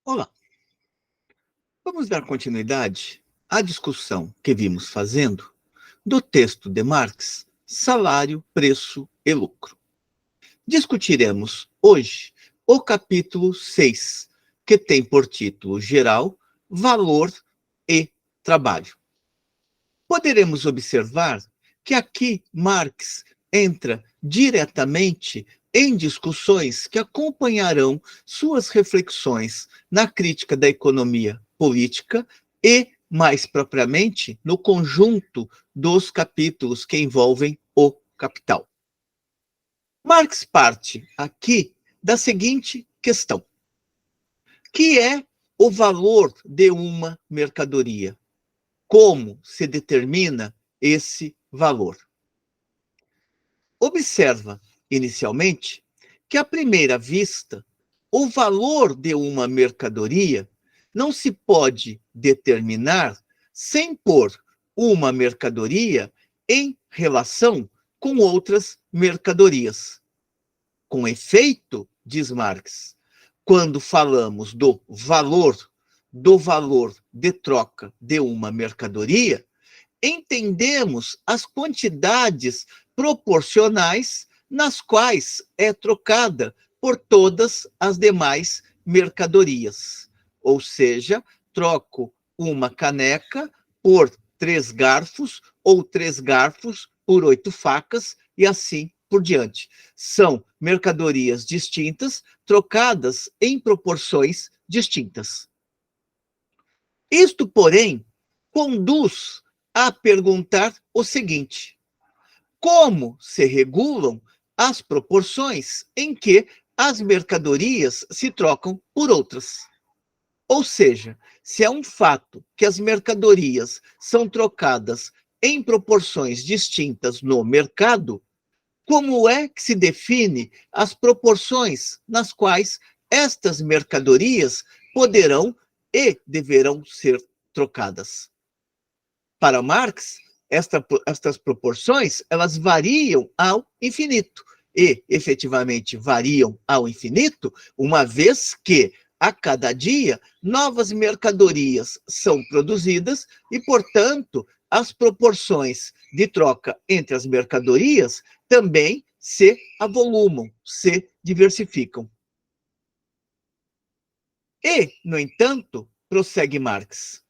Olá, vamos dar continuidade à discussão que vimos fazendo do texto de Marx, Salário, Preço e Lucro. Discutiremos hoje o capítulo 6, que tem por título geral Valor e Trabalho. Poderemos observar que aqui Marx entra diretamente em discussões que acompanharão suas reflexões na crítica da economia política e, mais propriamente, no conjunto dos capítulos que envolvem o capital. Marx parte aqui da seguinte questão: que é o valor de uma mercadoria? Como se determina esse valor? Observa, inicialmente, que à primeira vista, o valor de uma mercadoria não se pode determinar sem pôr uma mercadoria em relação com outras mercadorias. Com efeito, diz Marx, quando falamos do valor de troca de uma mercadoria, entendemos as quantidades proporcionais nas quais é trocada por todas as demais mercadorias. Ou seja, troco uma caneca por 3 garfos, ou 3 garfos por 8 facas, e assim por diante. São mercadorias distintas, trocadas em proporções distintas. Isto, porém, conduz a perguntar o seguinte: como se regulam as proporções em que as mercadorias se trocam por outras? Ou seja, se é um fato que as mercadorias são trocadas em proporções distintas no mercado, como é que se define as proporções nas quais estas mercadorias poderão e deverão ser trocadas? Para Marx, estas proporções, elas variam ao infinito. E, efetivamente, variam ao infinito, uma vez que, a cada dia, novas mercadorias são produzidas e, portanto, as proporções de troca entre as mercadorias também se avolumam, se diversificam. E, no entanto, prossegue Marx,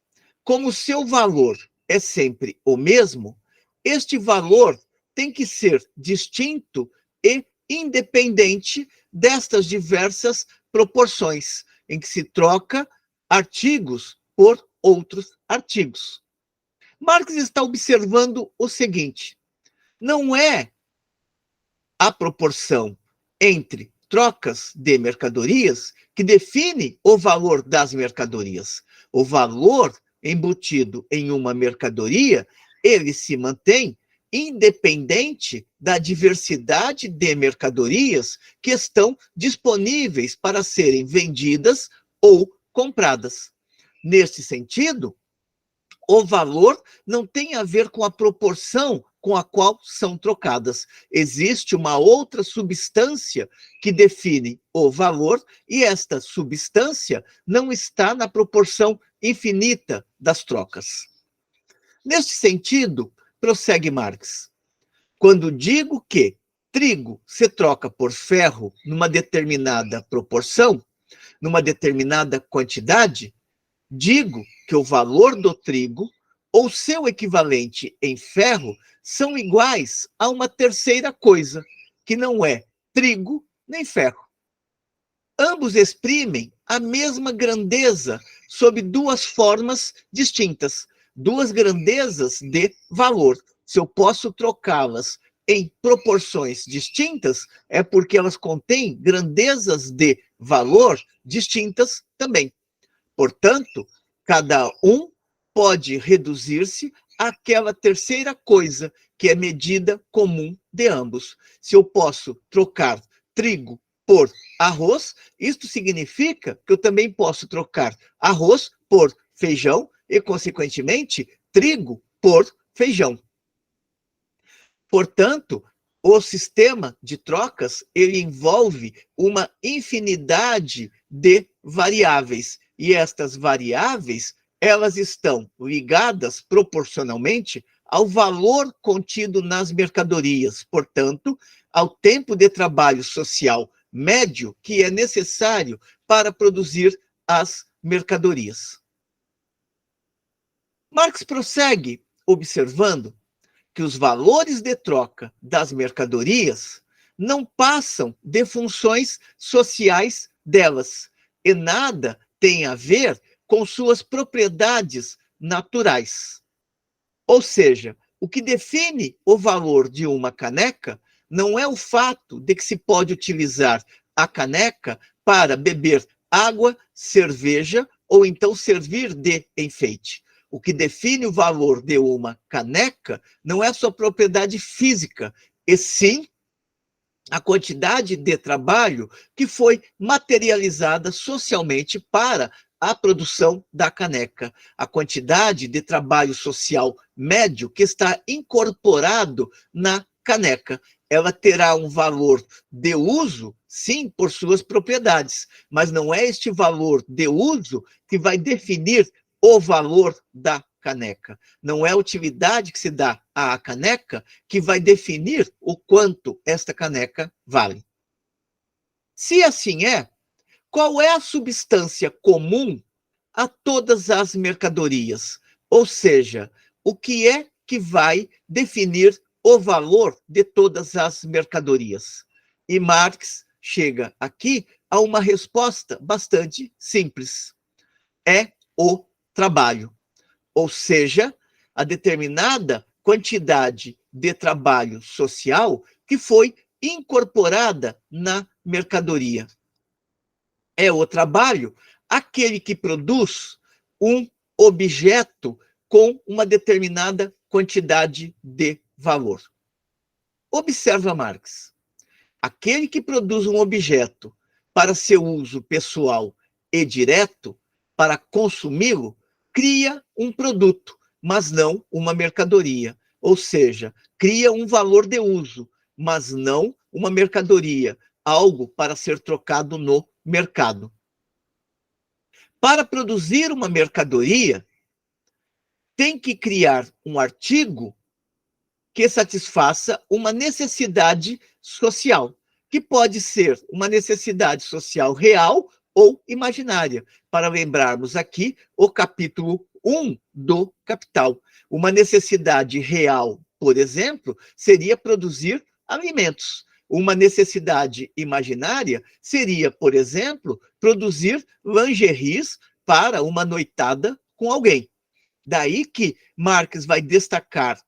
como seu valor é sempre o mesmo, este valor tem que ser distinto e independente destas diversas proporções em que se troca artigos por outros artigos. Marx está observando o seguinte: não é a proporção entre trocas de mercadorias que define o valor das mercadorias. O valor embutido em uma mercadoria, ele se mantém independente da diversidade de mercadorias que estão disponíveis para serem vendidas ou compradas. Nesse sentido, o valor não tem a ver com a proporção com a qual são trocadas. Existe uma outra substância que define o valor, e esta substância não está na proporção infinita das trocas. Neste sentido, prossegue Marx, quando digo que trigo se troca por ferro numa determinada proporção, numa determinada quantidade, digo que o valor do trigo ou seu equivalente em ferro são iguais a uma terceira coisa, que não é trigo nem ferro. Ambos exprimem a mesma grandeza sob duas formas distintas, duas grandezas de valor. Se eu posso trocá-las em proporções distintas, é porque elas contêm grandezas de valor distintas também. Portanto, cada um pode reduzir-se àquela terceira coisa que é medida comum de ambos. Se eu posso trocar trigo por arroz, isto significa que eu também posso trocar arroz por feijão e, consequentemente, trigo por feijão. Portanto, o sistema de trocas, ele envolve uma infinidade de variáveis, E estas variáveis, elas estão ligadas proporcionalmente ao valor contido nas mercadorias, portanto, ao tempo de trabalho social médio que é necessário para produzir as mercadorias. Marx prossegue observando que os valores de troca das mercadorias não passam de funções sociais delas e nada tem a ver com suas propriedades naturais. Ou seja, o que define o valor de uma caneca não é o fato de que se pode utilizar a caneca para beber água, cerveja ou então servir de enfeite. O que define o valor de uma caneca não é a sua propriedade física, e sim a quantidade de trabalho que foi materializada socialmente para a produção da caneca, a quantidade de trabalho social médio que está incorporado na caneca. Ela terá um valor de uso, sim, por suas propriedades, mas não é este valor de uso que vai definir o valor da caneca. Não é a utilidade que se dá à caneca que vai definir o quanto esta caneca vale. Se assim é, qual é a substância comum a todas as mercadorias? Ou seja, o que é que vai definir o valor de todas as mercadorias? E Marx chega aqui a uma resposta bastante simples. É o trabalho. Ou seja, a determinada quantidade de trabalho social que foi incorporada na mercadoria. É o trabalho aquele que produz um objeto com uma determinada quantidade de valor. Observa Marx. Aquele que produz um objeto para seu uso pessoal e direto, para consumi-lo, cria um produto, mas não uma mercadoria. Ou seja, cria um valor de uso, mas não uma mercadoria, algo para ser trocado no mercado. Para produzir uma mercadoria, tem que criar um artigo que satisfaça uma necessidade social, que pode ser uma necessidade social real ou imaginária. Para lembrarmos aqui o capítulo 1 do Capital. Uma necessidade real, por exemplo, seria produzir alimentos. Uma necessidade imaginária seria, por exemplo, produzir lingeries para uma noitada com alguém. Daí que Marx vai destacar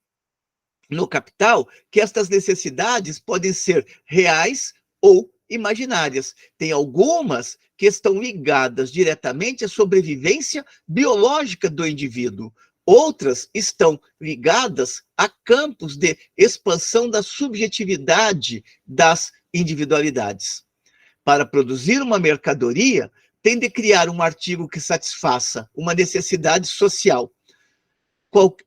no Capital que estas necessidades podem ser reais ou imaginárias. Tem algumas que estão ligadas diretamente à sobrevivência biológica do indivíduo. Outras estão ligadas a campos de expansão da subjetividade das individualidades. Para produzir uma mercadoria, tem de criar um artigo que satisfaça uma necessidade social.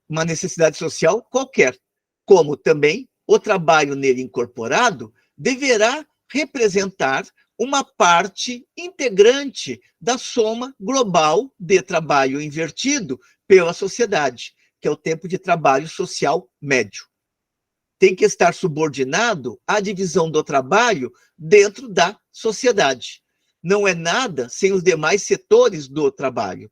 Uma necessidade social qualquer, como também o trabalho nele incorporado deverá representar uma parte integrante da soma global de trabalho invertido pela sociedade, que é o tempo de trabalho social médio. Tem que estar subordinado à divisão do trabalho dentro da sociedade. Não é nada sem os demais setores do trabalho.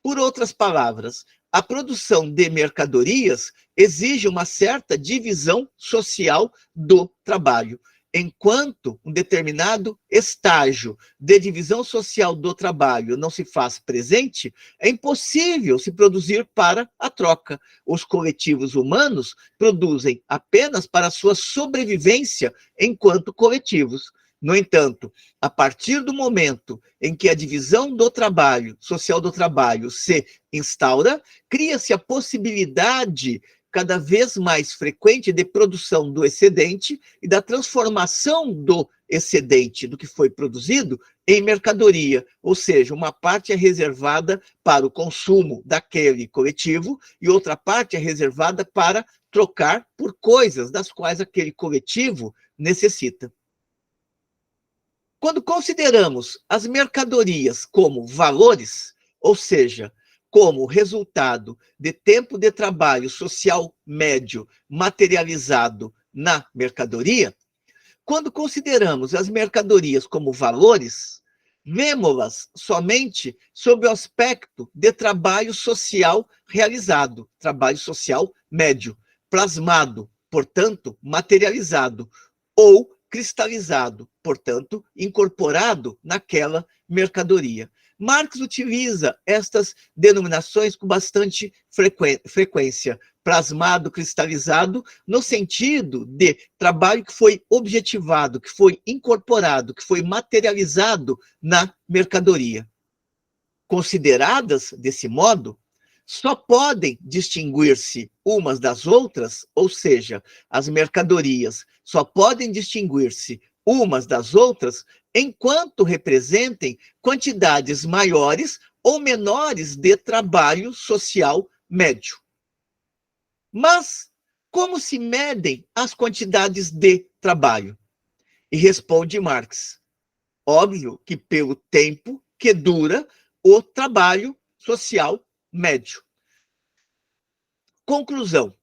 Por outras palavras, a produção de mercadorias exige uma certa divisão social do trabalho. Enquanto um determinado estágio de divisão social do trabalho não se faz presente, é impossível se produzir para a troca. Os coletivos humanos produzem apenas para a sua sobrevivência enquanto coletivos. No entanto, a partir do momento em que a divisão do trabalho, social do trabalho, se instaura, cria-se a possibilidade cada vez mais frequente de produção do excedente e da transformação do excedente, do que foi produzido, em mercadoria, ou seja, uma parte é reservada para o consumo daquele coletivo e outra parte é reservada para trocar por coisas das quais aquele coletivo necessita. Quando consideramos as mercadorias como valores, ou seja, como resultado de tempo de trabalho social médio materializado na mercadoria, quando consideramos as mercadorias como valores, vemos-las somente sob o aspecto de trabalho social realizado, trabalho social médio, plasmado, portanto, materializado, ou cristalizado, portanto, incorporado naquela mercadoria. Marx utiliza estas denominações com bastante frequência, plasmado, cristalizado, no sentido de trabalho que foi objetivado, que foi incorporado, que foi materializado na mercadoria. Consideradas desse modo, só podem distinguir-se umas das outras, ou seja, as mercadorias só podem distinguir-se umas das outras enquanto representem quantidades maiores ou menores de trabalho social médio. Mas como se medem as quantidades de trabalho? E responde Marx: óbvio que pelo tempo que dura o trabalho social médio. Conclusão: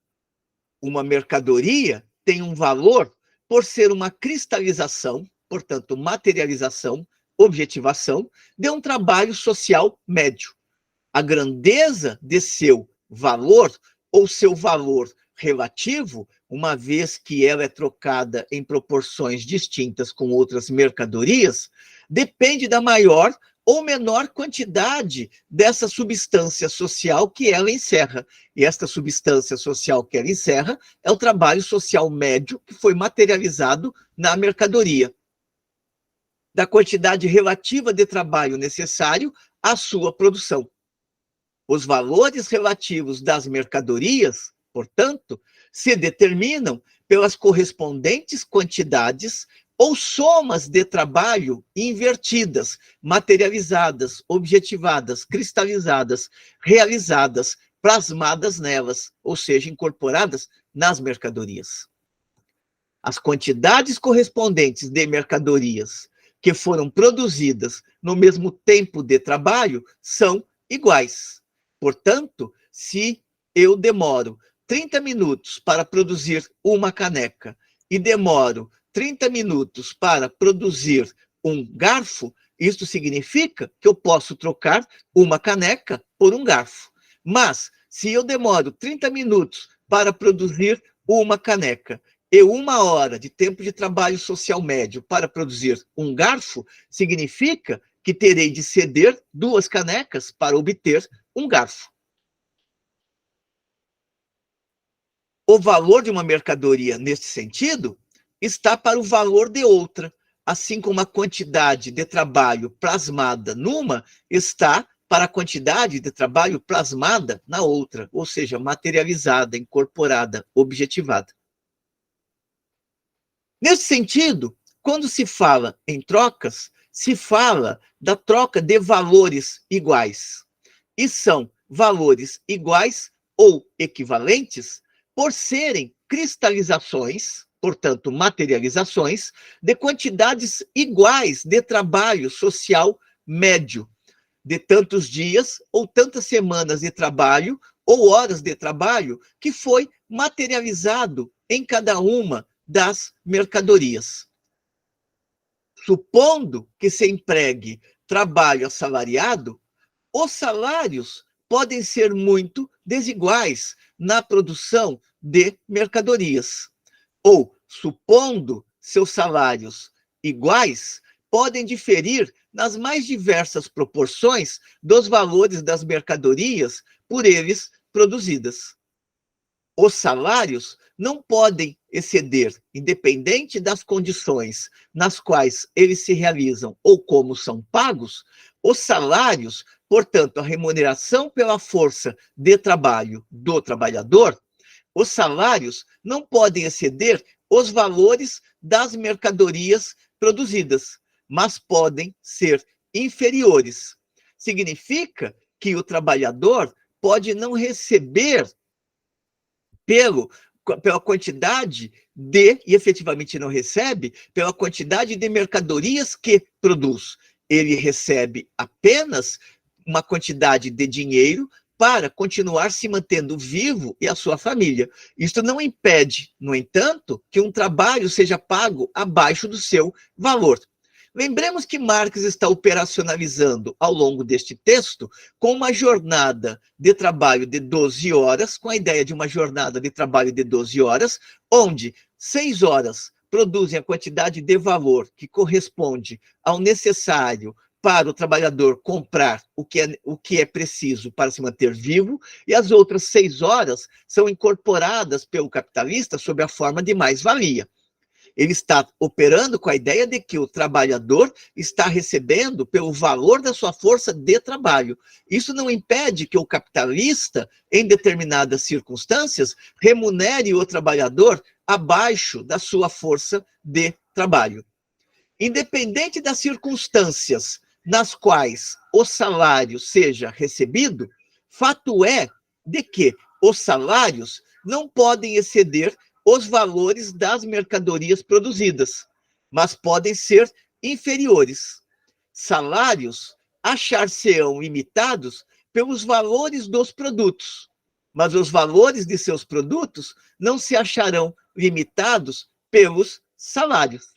uma mercadoria tem um valor por ser uma cristalização, portanto, materialização, objetivação, de um trabalho social médio. A grandeza de seu valor ou seu valor relativo, uma vez que ela é trocada em proporções distintas com outras mercadorias, depende da maior ou menor quantidade dessa substância social que ela encerra. E esta substância social que ela encerra é o trabalho social médio que foi materializado na mercadoria. Da quantidade relativa de trabalho necessário à sua produção. Os valores relativos das mercadorias, portanto, se determinam pelas correspondentes quantidades ou somas de trabalho invertidas, materializadas, objetivadas, cristalizadas, realizadas, plasmadas nelas, ou seja, incorporadas nas mercadorias. As quantidades correspondentes de mercadorias que foram produzidas no mesmo tempo de trabalho são iguais. Portanto, se eu demoro 30 minutos para produzir uma caneca e demoro 30 minutos para produzir um garfo, isso significa que eu posso trocar uma caneca por um garfo. Mas, se eu demoro 30 minutos para produzir uma caneca e 1 hora de tempo de trabalho social médio para produzir um garfo, significa que terei de ceder 2 canecas para obter um garfo. O valor de uma mercadoria, neste sentido, está para o valor de outra, assim como a quantidade de trabalho plasmada numa está para a quantidade de trabalho plasmada na outra, ou seja, materializada, incorporada, objetivada. Nesse sentido, quando se fala em trocas, se fala da troca de valores iguais. E são valores iguais ou equivalentes por serem cristalizações, portanto, materializações, de quantidades iguais de trabalho social médio, de tantos dias ou tantas semanas de trabalho ou horas de trabalho que foi materializado em cada uma das mercadorias. Supondo que se empregue trabalho assalariado, os salários podem ser muito desiguais na produção de mercadorias. Ou, supondo seus salários iguais, podem diferir nas mais diversas proporções dos valores das mercadorias por eles produzidas. Os salários não podem exceder, independente das condições nas quais eles se realizam ou como são pagos, os salários, portanto, a remuneração pela força de trabalho do trabalhador, os salários não podem exceder os valores das mercadorias produzidas, mas podem ser inferiores. Significa que o trabalhador pode não receber pelo pela quantidade de, e efetivamente não recebe, pela quantidade de mercadorias que produz. Ele recebe apenas uma quantidade de dinheiro para continuar se mantendo vivo e a sua família. Isto não impede, no entanto, que um trabalho seja pago abaixo do seu valor. Lembremos que Marx está operacionalizando, ao longo deste texto, com uma jornada de trabalho de 12 horas, com a ideia de uma jornada de trabalho de 12 horas, onde 6 horas produzem a quantidade de valor que corresponde ao necessário para o trabalhador comprar o que é preciso para se manter vivo, e as outras 6 horas são incorporadas pelo capitalista sob a forma de mais-valia. Ele está operando com a ideia de que o trabalhador está recebendo pelo valor da sua força de trabalho. Isso não impede que o capitalista, em determinadas circunstâncias, remunere o trabalhador abaixo da sua força de trabalho. Independente das circunstâncias nas quais o salário seja recebido, fato é de que os salários não podem exceder os valores das mercadorias produzidas, mas podem ser inferiores. Salários achar-se-ão imitados pelos valores dos produtos, mas os valores de seus produtos não se acharão limitados pelos salários.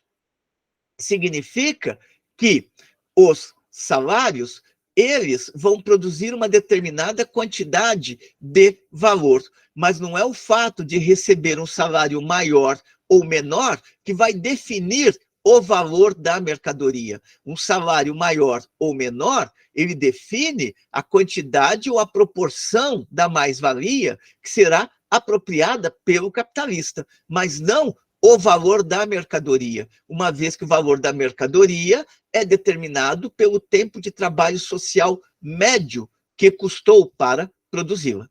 Significa que os salários, eles vão produzir uma determinada quantidade de valor, mas não é o fato de receber um salário maior ou menor que vai definir o valor da mercadoria. Um salário maior ou menor, ele define a quantidade ou a proporção da mais-valia que será apropriada pelo capitalista, mas não o valor da mercadoria, uma vez que o valor da mercadoria é determinado pelo tempo de trabalho social médio que custou para produzi-la.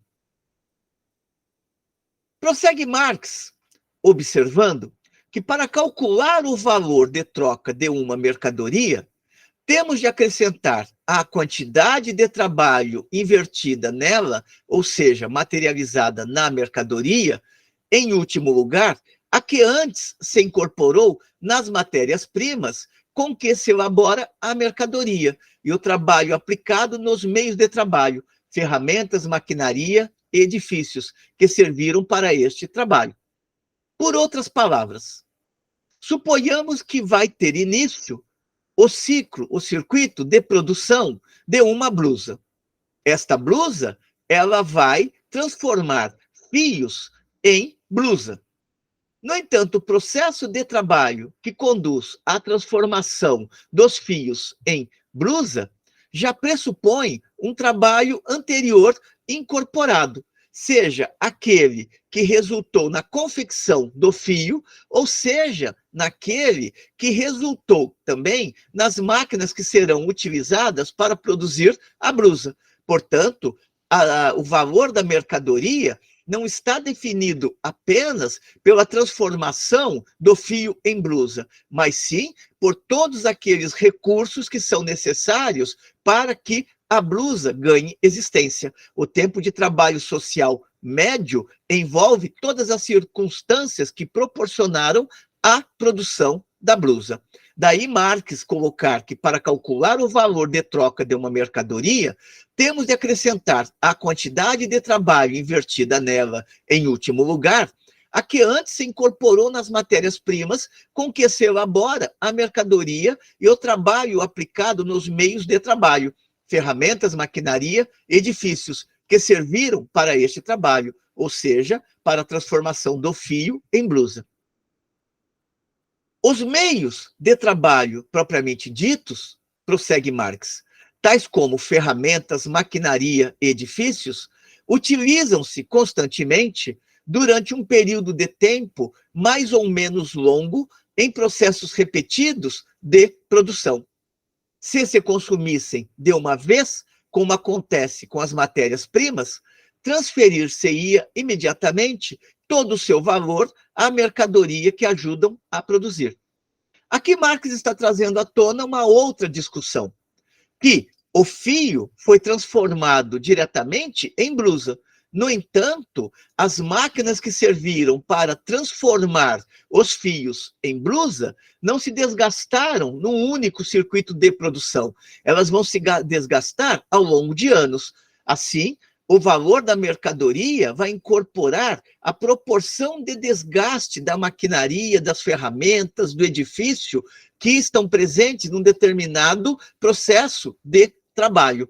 Prossegue Marx, observando que para calcular o valor de troca de uma mercadoria, temos de acrescentar a quantidade de trabalho invertida nela, ou seja, materializada na mercadoria, em último lugar, a que antes se incorporou nas matérias-primas com que se elabora a mercadoria e o trabalho aplicado nos meios de trabalho, ferramentas, maquinaria e edifícios que serviram para este trabalho. Por outras palavras, suponhamos que vai ter início o circuito de produção de uma blusa. Esta blusa, ela vai transformar fios em blusa. No entanto, o processo de trabalho que conduz à transformação dos fios em blusa já pressupõe um trabalho anterior incorporado, seja aquele que resultou na confecção do fio, ou seja, naquele que resultou também nas máquinas que serão utilizadas para produzir a blusa. Portanto, o valor da mercadoria não está definido apenas pela transformação do fio em blusa, mas sim por todos aqueles recursos que são necessários para que a blusa ganhe existência. O tempo de trabalho social médio envolve todas as circunstâncias que proporcionaram a produção da blusa. Daí Marx colocar que para calcular o valor de troca de uma mercadoria, temos de acrescentar a quantidade de trabalho invertida nela em último lugar, a que antes se incorporou nas matérias-primas com que se elabora a mercadoria e o trabalho aplicado nos meios de trabalho, ferramentas, maquinaria, edifícios, que serviram para este trabalho, ou seja, para a transformação do fio em blusa. Os meios de trabalho propriamente ditos, prossegue Marx, tais como ferramentas, maquinaria e edifícios, utilizam-se constantemente durante um período de tempo mais ou menos longo em processos repetidos de produção. Se consumissem de uma vez, como acontece com as matérias-primas, transferir-se-ia imediatamente todo o seu valor à mercadoria que ajudam a produzir. Aqui Marx está trazendo à tona uma outra discussão, que o fio foi transformado diretamente em blusa, No entanto, as máquinas que serviram para transformar os fios em blusa não se desgastaram num único circuito de produção. Elas vão se desgastar ao longo de anos. Assim, o valor da mercadoria vai incorporar a proporção de desgaste da maquinaria, das ferramentas, do edifício que estão presentes num determinado processo de trabalho.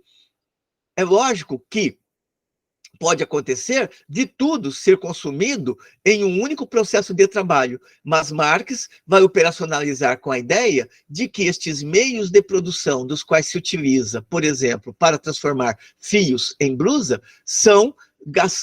É lógico que pode acontecer de tudo ser consumido em um único processo de trabalho, mas Marx vai operacionalizar com a ideia de que estes meios de produção dos quais se utiliza, por exemplo, para transformar fios em blusa, são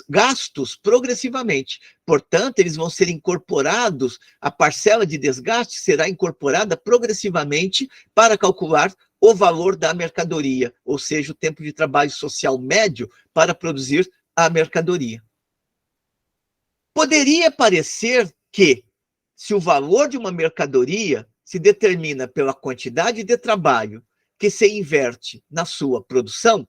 gastos progressivamente. Portanto, eles vão ser incorporados, a parcela de desgaste será incorporada progressivamente para calcular o valor da mercadoria, ou seja, o tempo de trabalho social médio para produzir a mercadoria. Poderia parecer que, se o valor de uma mercadoria se determina pela quantidade de trabalho que se inverte na sua produção,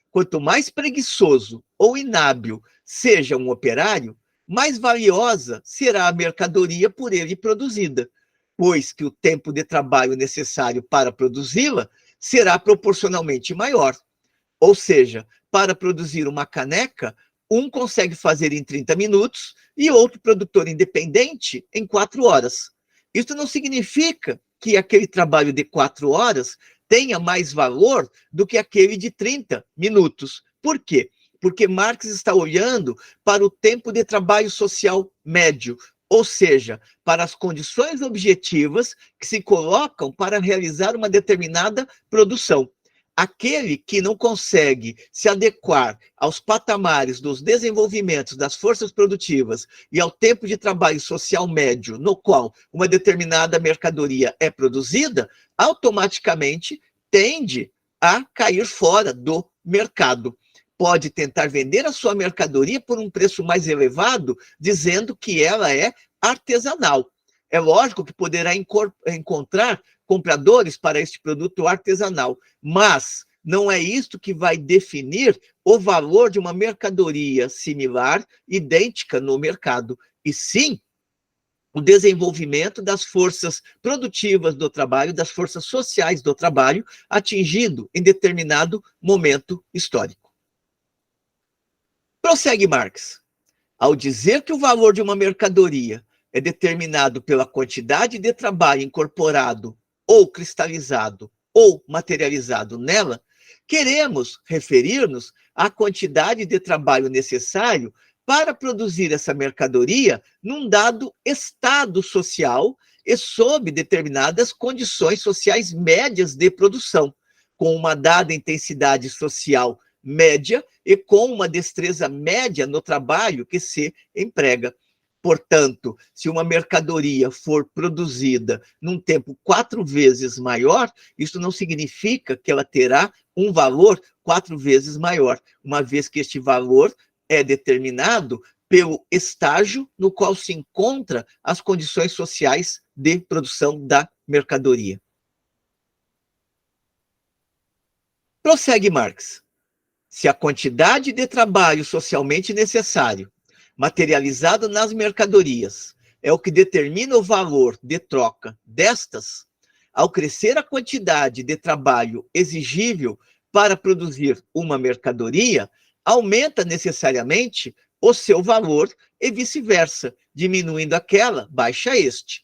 quanto mais preguiçoso ou inábil seja um operário, mais valiosa será a mercadoria por ele produzida, pois que o tempo de trabalho necessário para produzi-la será proporcionalmente maior. Ou seja, para produzir uma caneca, um consegue fazer em 30 minutos e outro produtor independente em 4 horas. Isso não significa que aquele trabalho de 4 horas tenha mais valor do que aquele de 30 minutos. Por quê? Porque Marx está olhando para o tempo de trabalho social médio, ou seja, para as condições objetivas que se colocam para realizar uma determinada produção. Aquele que não consegue se adequar aos patamares dos desenvolvimentos das forças produtivas e ao tempo de trabalho social médio no qual uma determinada mercadoria é produzida, automaticamente tende a cair fora do mercado. Pode tentar vender a sua mercadoria por um preço mais elevado, dizendo que ela é artesanal. É lógico que poderá encontrar compradores para este produto artesanal, mas não é isto que vai definir o valor de uma mercadoria similar, idêntica no mercado, e sim o desenvolvimento das forças produtivas do trabalho, das forças sociais do trabalho, atingido em determinado momento histórico. Prossegue Marx. Ao dizer que o valor de uma mercadoria é determinado pela quantidade de trabalho incorporado ou cristalizado ou materializado nela, queremos referir-nos à quantidade de trabalho necessário para produzir essa mercadoria num dado estado social e sob determinadas condições sociais médias de produção, com uma dada intensidade social média e com uma destreza média no trabalho que se emprega. Portanto, se uma mercadoria for produzida num tempo 4 vezes maior, isso não significa que ela terá um valor 4 vezes maior, uma vez que este valor é determinado pelo estágio no qual se encontra as condições sociais de produção da mercadoria. Prossegue Marx. Se a quantidade de trabalho socialmente necessário, materializado nas mercadorias, é o que determina o valor de troca destas, ao crescer a quantidade de trabalho exigível para produzir uma mercadoria, aumenta necessariamente o seu valor e vice-versa, diminuindo aquela, baixa este.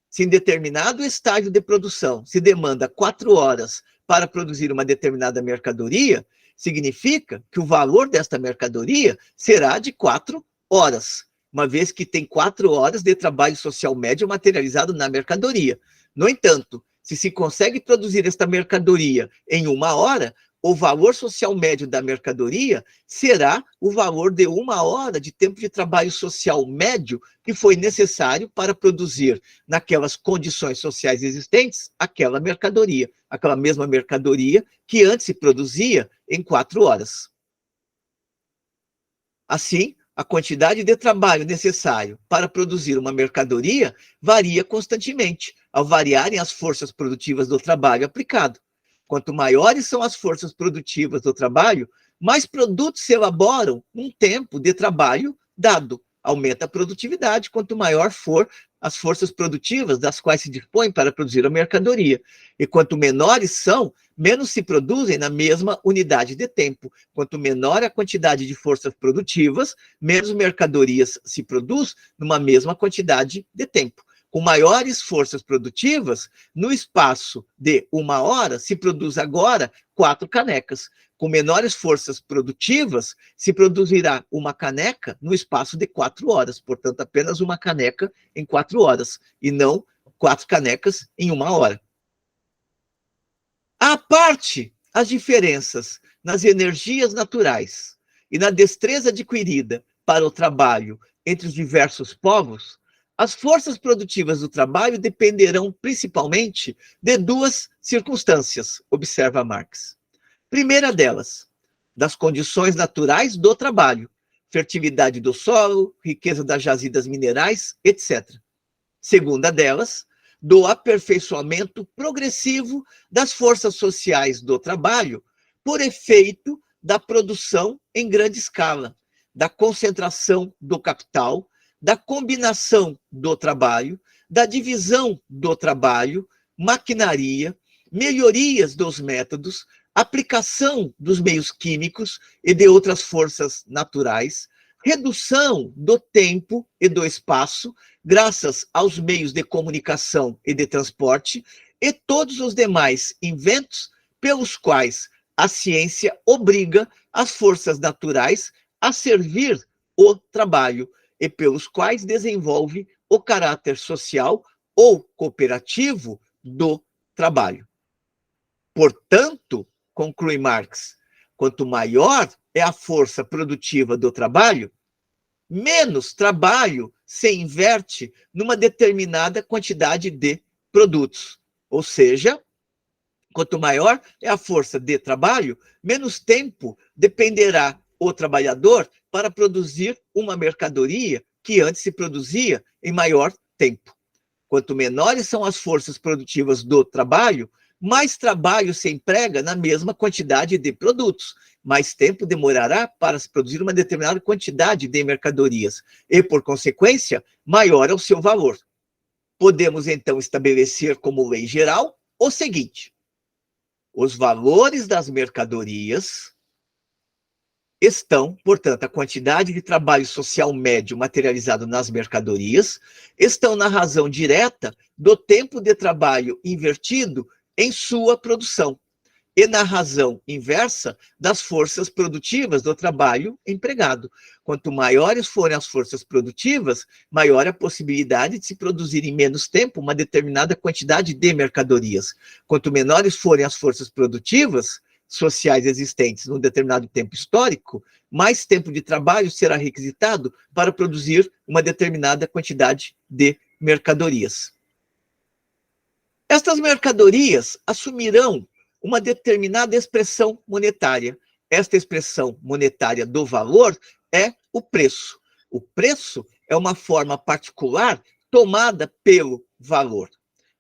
Se em determinado estágio de produção se demanda 4 horas para produzir uma determinada mercadoria, significa que o valor desta mercadoria será de 4 horas, uma vez que tem 4 horas de trabalho social médio materializado na mercadoria. No entanto, se se consegue produzir esta mercadoria em 1 hora, o valor social médio da mercadoria será o valor de 1 hora de tempo de trabalho social médio que foi necessário para produzir, naquelas condições sociais existentes, aquela mercadoria, aquela mesma mercadoria que antes se produzia em 4 horas. Assim, a quantidade de trabalho necessário para produzir uma mercadoria varia constantemente, ao variarem as forças produtivas do trabalho aplicado. Quanto maiores são as forças produtivas do trabalho, mais produtos se elaboram num tempo de trabalho dado. Aumenta a produtividade quanto maior for as forças produtivas das quais se dispõe para produzir a mercadoria. E quanto menores são, menos se produzem na mesma unidade de tempo. Quanto menor a quantidade de forças produtivas, menos mercadorias se produz numa mesma quantidade de tempo. Com maiores forças produtivas, no espaço de 1 hora, se produz agora 4 canecas. Com menores forças produtivas, se produzirá uma caneca no espaço de 4 horas. Portanto, apenas uma caneca em 4 horas, e não 4 canecas em 1 hora. À parte as diferenças nas energias naturais e na destreza adquirida para o trabalho entre os diversos povos, as forças produtivas do trabalho dependerão principalmente de 2 circunstâncias, observa Marx. Primeira delas, das condições naturais do trabalho, fertilidade do solo, riqueza das jazidas minerais, etc. Segunda delas, do aperfeiçoamento progressivo das forças sociais do trabalho por efeito da produção em grande escala, da concentração do capital, da combinação do trabalho, da divisão do trabalho, maquinaria, melhorias dos métodos, aplicação dos meios químicos e de outras forças naturais, redução do tempo e do espaço, graças aos meios de comunicação e de transporte, e todos os demais inventos pelos quais a ciência obriga as forças naturais a servir o trabalho e pelos quais desenvolve o caráter social ou cooperativo do trabalho. Portanto, conclui Marx, quanto maior é a força produtiva do trabalho, menos trabalho se inverte numa determinada quantidade de produtos. Ou seja, quanto maior é a força de trabalho, menos tempo dependerá o trabalhador para produzir uma mercadoria que antes se produzia em maior tempo. Quanto menores são as forças produtivas do trabalho, mais trabalho se emprega na mesma quantidade de produtos. Mais tempo demorará para se produzir uma determinada quantidade de mercadorias e, por consequência, maior é o seu valor. Podemos, então, estabelecer como lei geral o seguinte: os valores das mercadorias estão, portanto, a quantidade de trabalho social médio materializado nas mercadorias, estão na razão direta do tempo de trabalho invertido em sua produção e na razão inversa das forças produtivas do trabalho empregado. Quanto maiores forem as forças produtivas, maior a possibilidade de se produzir em menos tempo uma determinada quantidade de mercadorias. Quanto menores forem as forças produtivas sociais existentes num determinado tempo histórico, mais tempo de trabalho será requisitado para produzir uma determinada quantidade de mercadorias. Estas mercadorias assumirão uma determinada expressão monetária. Esta expressão monetária do valor é o preço. O preço é uma forma particular tomada pelo valor.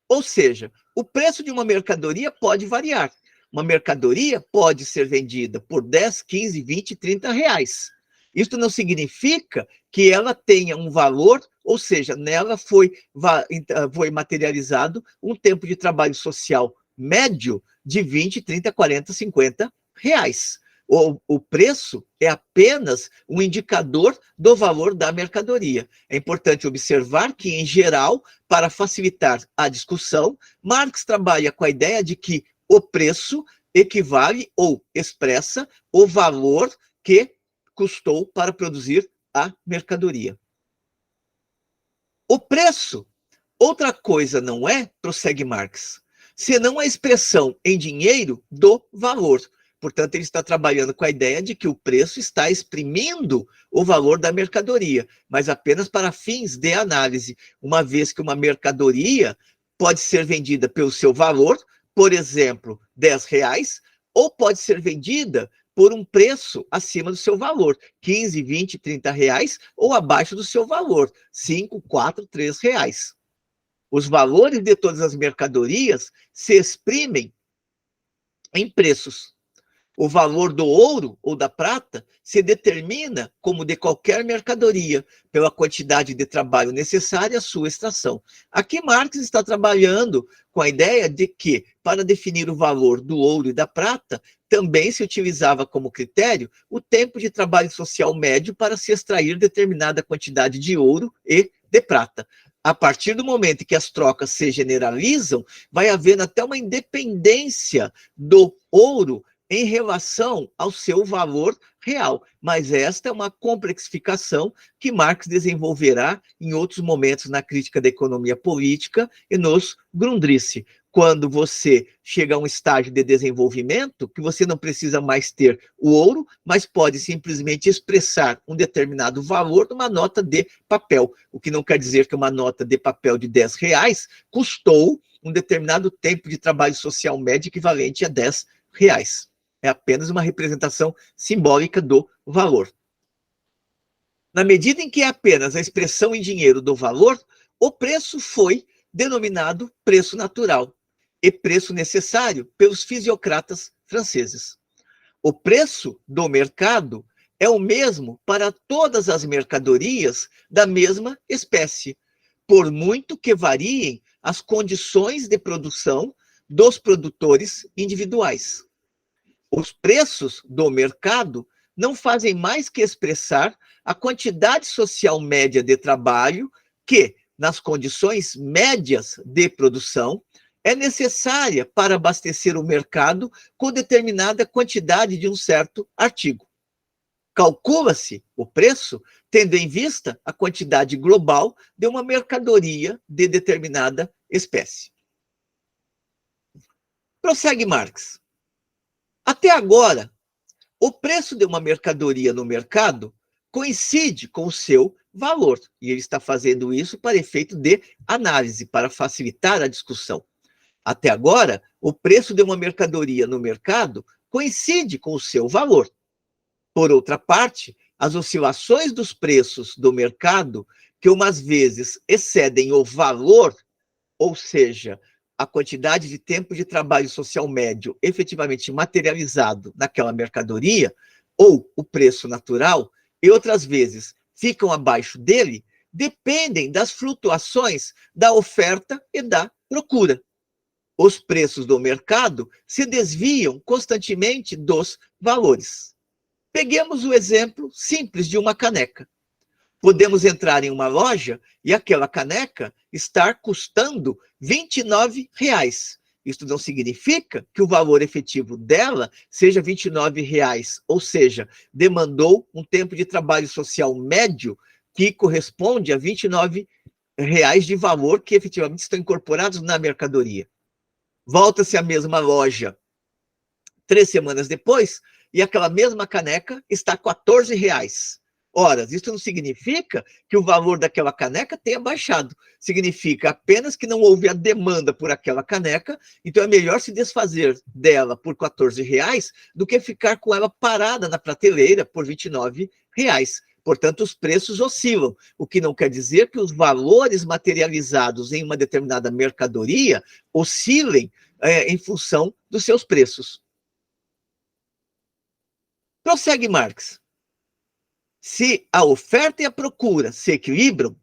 Ou seja, o preço de uma mercadoria pode variar. Uma mercadoria pode ser vendida por 10, 15, 20, 30 reais. Isso não significa que ela tenha um valor, ou seja, nela foi materializado um tempo de trabalho social médio de 20, 30, 40, 50 reais. O preço é apenas um indicador do valor da mercadoria. É importante observar que, em geral, para facilitar a discussão, Marx trabalha com a ideia de que o preço equivale ou expressa o valor que custou para produzir a mercadoria. O preço, outra coisa não é, prossegue Marx, senão a expressão em dinheiro do valor. Portanto, ele está trabalhando com a ideia de que o preço está exprimindo o valor da mercadoria, mas apenas para fins de análise, uma vez que uma mercadoria pode ser vendida pelo seu valor, por exemplo, 10 reais, ou pode ser vendida por um preço acima do seu valor, 15, 20, 30 reais, ou abaixo do seu valor, 5, 4, 3 reais. Os valores de todas as mercadorias se exprimem em preços. O valor do ouro ou da prata se determina, como de qualquer mercadoria, pela quantidade de trabalho necessária à sua extração. Aqui Marx está trabalhando com a ideia de que, para definir o valor do ouro e da prata, também se utilizava como critério o tempo de trabalho social médio para se extrair determinada quantidade de ouro e de prata. A partir do momento que as trocas se generalizam, vai havendo até uma independência do ouro em relação ao seu valor real. Mas esta é uma complexificação que Marx desenvolverá em outros momentos na crítica da economia política e nos Grundrisse. Quando você chega a um estágio de desenvolvimento, que você não precisa mais ter o ouro, mas pode simplesmente expressar um determinado valor numa nota de papel. O que não quer dizer que uma nota de papel de R$10 custou um determinado tempo de trabalho social médio equivalente a R$10. É apenas uma representação simbólica do valor. Na medida em que é apenas a expressão em dinheiro do valor, o preço foi denominado preço natural e preço necessário pelos fisiocratas franceses. O preço do mercado é o mesmo para todas as mercadorias da mesma espécie, por muito que variem as condições de produção dos produtores individuais. Os preços do mercado não fazem mais que expressar a quantidade social média de trabalho que, nas condições médias de produção, é necessária para abastecer o mercado com determinada quantidade de um certo artigo. Calcula-se o preço tendo em vista a quantidade global de uma mercadoria de determinada espécie. Prossegue Marx. Até agora, o preço de uma mercadoria no mercado coincide com o seu valor, e ele está fazendo isso para efeito de análise, para facilitar a discussão. Até agora, o preço de uma mercadoria no mercado coincide com o seu valor. Por outra parte, as oscilações dos preços do mercado, que umas vezes excedem o valor, ou seja, a quantidade de tempo de trabalho social médio efetivamente materializado naquela mercadoria, ou o preço natural, e outras vezes ficam abaixo dele, dependem das flutuações da oferta e da procura. Os preços do mercado se desviam constantemente dos valores. Peguemos o exemplo simples de uma caneca. Podemos entrar em uma loja e aquela caneca estar custando R$29. Isto não significa que o valor efetivo dela seja R$29, ou seja, demandou um tempo de trabalho social médio que corresponde a R$29 de valor que efetivamente estão incorporados na mercadoria. Volta-se à mesma loja 3 semanas depois e aquela mesma caneca está R$14. Ora, isso não significa que o valor daquela caneca tenha baixado. Significa apenas que não houve a demanda por aquela caneca, então é melhor se desfazer dela por R$14 do que ficar com ela parada na prateleira por R$29. Portanto, os preços oscilam, o que não quer dizer que os valores materializados em uma determinada mercadoria oscilem em função dos seus preços. Prossegue Marx. Se a oferta e a procura se equilibram,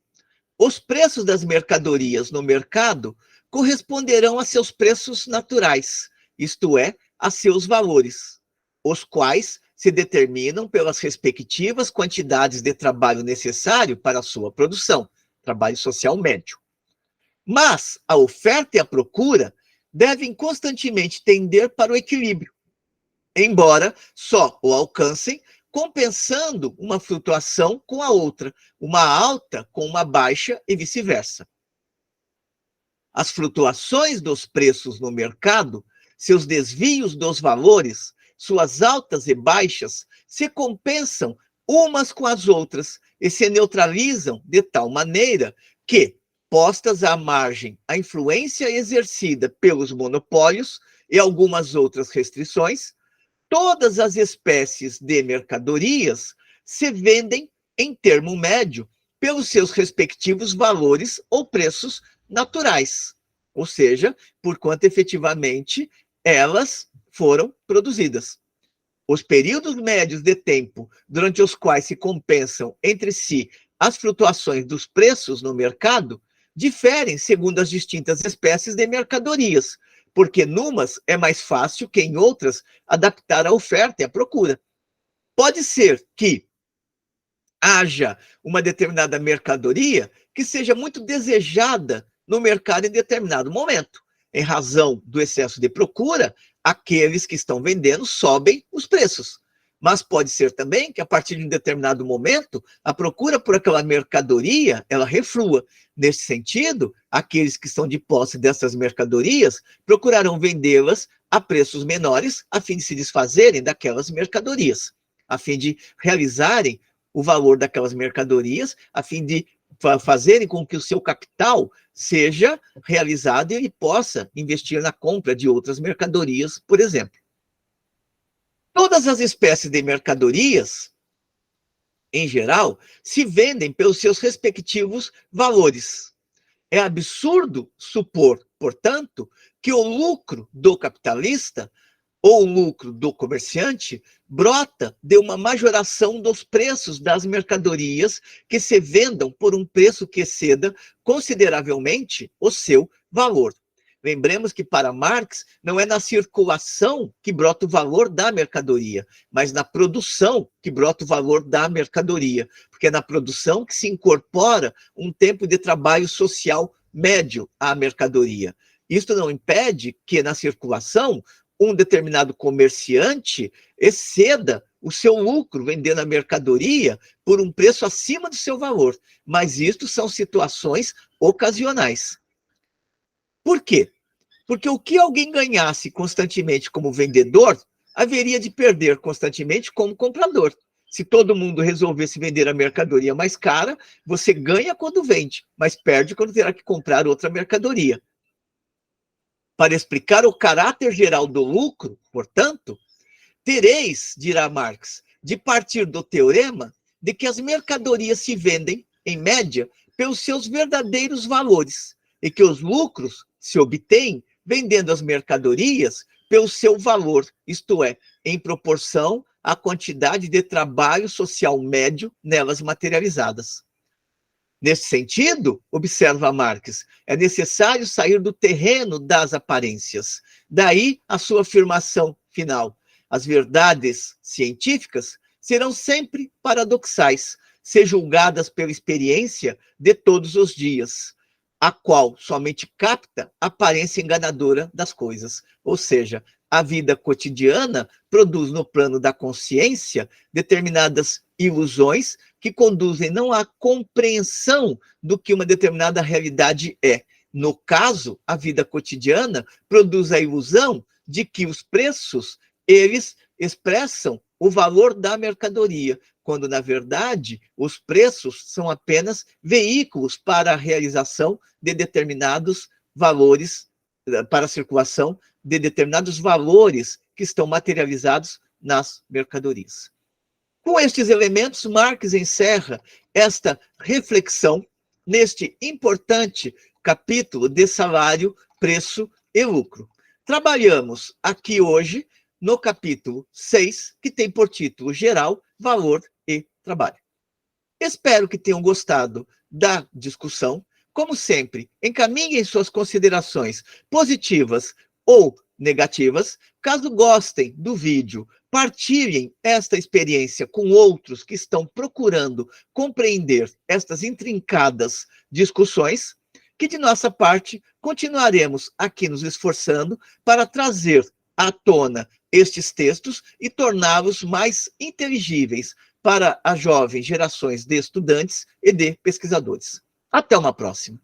os preços das mercadorias no mercado corresponderão a seus preços naturais, isto é, a seus valores, os quais se determinam pelas respectivas quantidades de trabalho necessário para a sua produção, trabalho social médio. Mas a oferta e a procura devem constantemente tender para o equilíbrio, embora só o alcancem compensando uma flutuação com a outra, uma alta com uma baixa e vice-versa. As flutuações dos preços no mercado, seus desvios dos valores, suas altas e baixas, se compensam umas com as outras e se neutralizam de tal maneira que, postas à margem a influência exercida pelos monopólios e algumas outras restrições, todas as espécies de mercadorias se vendem em termo médio pelos seus respectivos valores ou preços naturais, ou seja, por quanto efetivamente elas foram produzidas. Os períodos médios de tempo durante os quais se compensam entre si as flutuações dos preços no mercado diferem segundo as distintas espécies de mercadorias, porque numas é mais fácil que em outras adaptar a oferta e a procura. Pode ser que haja uma determinada mercadoria que seja muito desejada no mercado em determinado momento. Em razão do excesso de procura, aqueles que estão vendendo sobem os preços. Mas pode ser também que, a partir de um determinado momento, a procura por aquela mercadoria, ela reflua. Nesse sentido, aqueles que estão de posse dessas mercadorias procurarão vendê-las a preços menores, a fim de se desfazerem daquelas mercadorias, a fim de realizarem o valor daquelas mercadorias, a fim de fazerem com que o seu capital seja realizado e ele possa investir na compra de outras mercadorias, por exemplo. Todas as espécies de mercadorias, em geral, se vendem pelos seus respectivos valores. É absurdo supor, portanto, que o lucro do capitalista ou o lucro do comerciante brota de uma majoração dos preços das mercadorias que se vendam por um preço que exceda consideravelmente o seu valor. Lembremos que, para Marx, não é na circulação que brota o valor da mercadoria, mas na produção que brota o valor da mercadoria, porque é na produção que se incorpora um tempo de trabalho social médio à mercadoria. Isto não impede que, na circulação, um determinado comerciante exceda o seu lucro vendendo a mercadoria por um preço acima do seu valor, mas isto são situações ocasionais. Por quê? Porque o que alguém ganhasse constantemente como vendedor, haveria de perder constantemente como comprador. Se todo mundo resolvesse vender a mercadoria mais cara, você ganha quando vende, mas perde quando terá que comprar outra mercadoria. Para explicar o caráter geral do lucro, portanto, tereis, dirá Marx, de partir do teorema de que as mercadorias se vendem, em média, pelos seus verdadeiros valores, e que os lucros se obtêm vendendo as mercadorias pelo seu valor, isto é, em proporção à quantidade de trabalho social médio nelas materializadas. Nesse sentido, observa Marx, é necessário sair do terreno das aparências. Daí a sua afirmação final. As verdades científicas serão sempre paradoxais, se julgadas pela experiência de todos os dias, a qual somente capta a aparência enganadora das coisas. Ou seja, a vida cotidiana produz no plano da consciência determinadas ilusões que conduzem não à compreensão do que uma determinada realidade é. No caso, a vida cotidiana produz a ilusão de que os preços, eles expressam o valor da mercadoria, quando, na verdade, os preços são apenas veículos para a realização de determinados valores, para a circulação de determinados valores que estão materializados nas mercadorias. Com estes elementos, Marx encerra esta reflexão neste importante capítulo de salário, preço e lucro. Trabalhamos aqui hoje no capítulo 6, que tem por título geral, valor e trabalho. Espero que tenham gostado da discussão. Como sempre, encaminhem suas considerações positivas ou negativas. Caso gostem do vídeo, partilhem esta experiência com outros que estão procurando compreender estas intrincadas discussões, que de nossa parte continuaremos aqui nos esforçando para trazer à tona estes textos e torná-los mais inteligíveis para as jovens gerações de estudantes e de pesquisadores. Até uma próxima.